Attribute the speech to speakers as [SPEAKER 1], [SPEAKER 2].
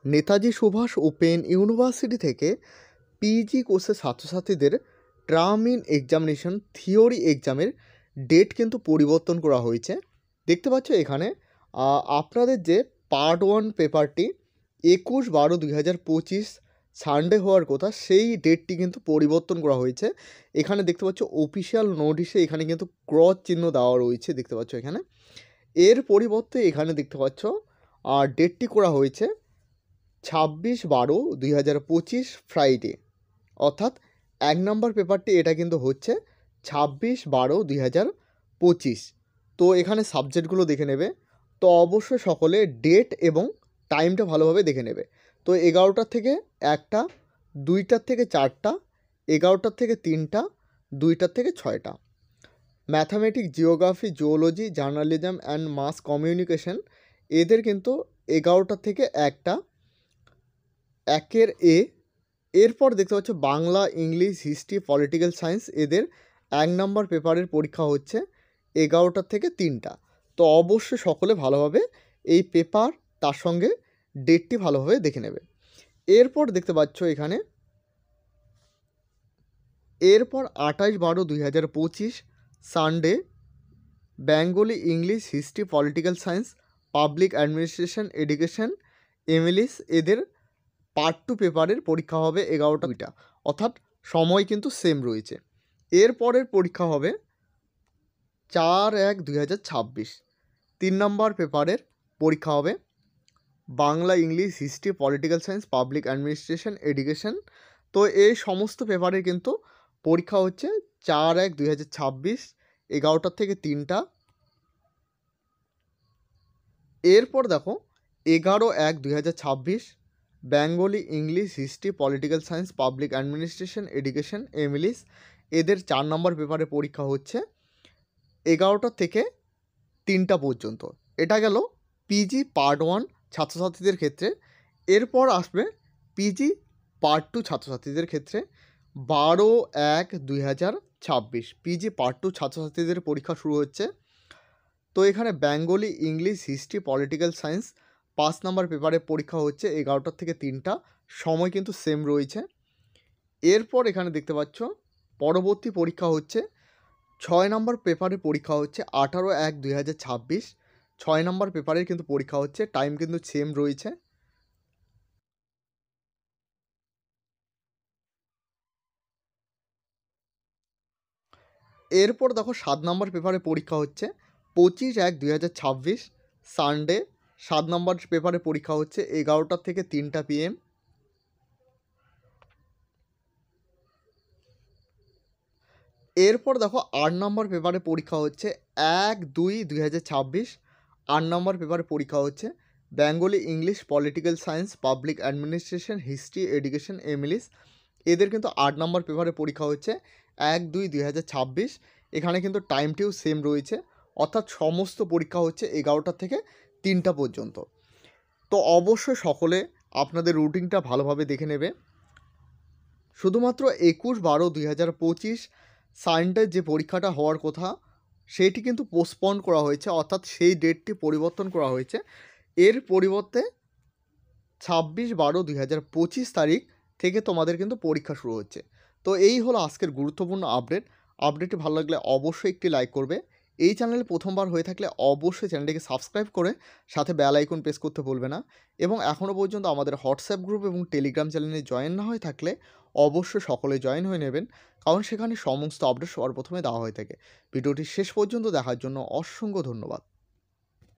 [SPEAKER 1] Netaji Subhash open university থেকে PG কোর্সের ছাত্রছাত্রীদের টার্ম ইন এক্সামিনেশন থিওরি এক্সামের ডেট কিন্তু পরিবর্তন করা হয়েছে। দেখতে পাচ্ছ এখানে আপনাদের যে পার্ট 1 পেপারটি 21/12/2025 সানডে হওয়ার কথা, সেই ডেটটি কিন্তু পরিবর্তন করা হয়েছে। এখানে দেখতে পাচ্ছ অফিসিয়াল নোটিশে এখানে কিন্তু ক্রস চিহ্ন দেওয়া রয়েছে, দেখতে পাচ্ছ এখানে। এর পরিবর্তে এখানে দেখতে পাচ্ছ ডেটটি করা হয়েছে 26/12/2025 ফ্রাইডে, অর্থাৎ 1 নম্বর পেপারটি এটা কিন্তু হচ্ছে 26/12/2025। তো এখানে সাবজেক্টগুলো দেখে নেবে। তো অবশ্যই সকলে ডেট এবং টাইমটা ভালোভাবে দেখে নেবে। তো 11টার থেকে 1টা, 2টার থেকে 4টা, 11টার থেকে 3টা, 2টার থেকে 6টা। Mathematics, geography, zoology, journalism and mass communication এদের কিন্তু 11টার থেকে 1টা, 1-এর এ। এরপর দেখতে পাচ্ছ Bangla, English, history, political science এদের 1 নম্বর পেপারের পরীক্ষা হচ্ছে 11টার থেকে 3টা। তো অবশ্যই সকলে ভালোভাবে এই পেপার তার সঙ্গে ডেটটি ভালোভাবে দেখে নেবে। এরপর দেখতে পাচ্ছ এখানে, এরপর 28/12/2025 Sunday Bengali, English, history, political science, public administration, education, MLS এদের পার্ট 2 পেপারের পরীক্ষা হবে 11টা, অর্থাৎ সময় কিন্তু সেম রয়েছে। এরপরের পরীক্ষা হবে 4/1/2026 3 নম্বর পেপারের পরীক্ষা হবে Bangla, English, history, political science, public administration, education. তো এই সমস্ত পেপারের কিন্তু পরীক্ষা হচ্ছে 4/1/2026 11টার থেকে 3টা। এরপর দেখো 11/1/2026 Bengali, English, history, political science, public administration, education, MLS এদের 4 নম্বর পেপারের পরীক্ষা হচ্ছে 11টা থেকে 3টা পর্যন্ত। এটা গেল পিজি পার্ট 1 ছাত্রছাত্রীদের ক্ষেত্রে। এরপর আসবে পিজি পার্ট 2 ছাত্রছাত্রীদের ক্ষেত্রে 12/1/2026 পিজি পার্ট 2 ছাত্রছাত্রীদের পরীক্ষা শুরু হচ্ছে। তো এখানে Bengali, English, history, political science 5 নম্বর পেপারের পরীক্ষা হচ্ছে 11টার থেকে 3টা, সময় কিন্তু সেম রয়েছে। এরপর এখানে দেখতে পাচ্ছ পরবর্তী পরীক্ষা হচ্ছে 6 নম্বর পেপারের পরীক্ষা হচ্ছে 18/1/2026 6 নম্বর পেপারের কিন্তু পরীক্ষা হচ্ছে, টাইম কিন্তু সেম রয়েছে। এরপর দেখো 7 নম্বর পেপারের পরীক্ষা হচ্ছে 25/1/2026 সানডে 7 নম্বর পেপারের পরীক্ষা হচ্ছে 11টার থেকে 3টা PM। এরপর দেখো 8 নম্বর পেপারের পরীক্ষা হচ্ছে 1/2/2026 8 নম্বর পেপারের পরীক্ষা হচ্ছে Bengali, English, political science, public administration, history, education, MLS এদের কিন্তু 8 নম্বর পেপারের পরীক্ষা হচ্ছে 1/2/2026। এখানে কিন্তু টাইমটিও সেম রয়েছে, অর্থাৎ সমস্ত পরীক্ষা হচ্ছে 11টা থেকে 3টা পর্যন্ত। তো অবশ্যই সকলে আপনাদের রুটিনটা ভালোভাবে দেখে নেবে। শুধুমাত্র 21/12/2025 সানডে যে পরীক্ষাটা হওয়ার কথা সেটি কিন্তু পোস্টপন্ড করা হয়েছে, অর্থাৎ সেই ডেটটি পরিবর্তন করা হয়েছে। এর পরিবর্তে 26/12/2025 তারিখ থেকে তোমাদের কিন্তু পরীক্ষা শুরু হচ্ছে। তো এই হলো আজকের গুরুত্বপূর্ণ আপডেটটি ভালো লাগলে অবশ্যই একটি লাইক করবে। এই চ্যানেলে প্রথমবার হয়ে থাকলে অবশ্যই চ্যানেলটিকে সাবস্ক্রাইব করে সাথে বেল আইকন প্রেস করতে ভুলবে না। এবং এখনও পর্যন্ত আমাদের হোয়াটসঅ্যাপ গ্রুপ এবং টেলিগ্রাম চ্যানেলে জয়েন না হয়ে থাকলে অবশ্যই সকলে জয়েন হয়ে নেবেন, কারণ সেখানে সমস্ত আপডেট সবার প্রথমে দেওয়া হয়ে থাকে। ভিডিওটি শেষ পর্যন্ত দেখার জন্য অসংখ্য ধন্যবাদ।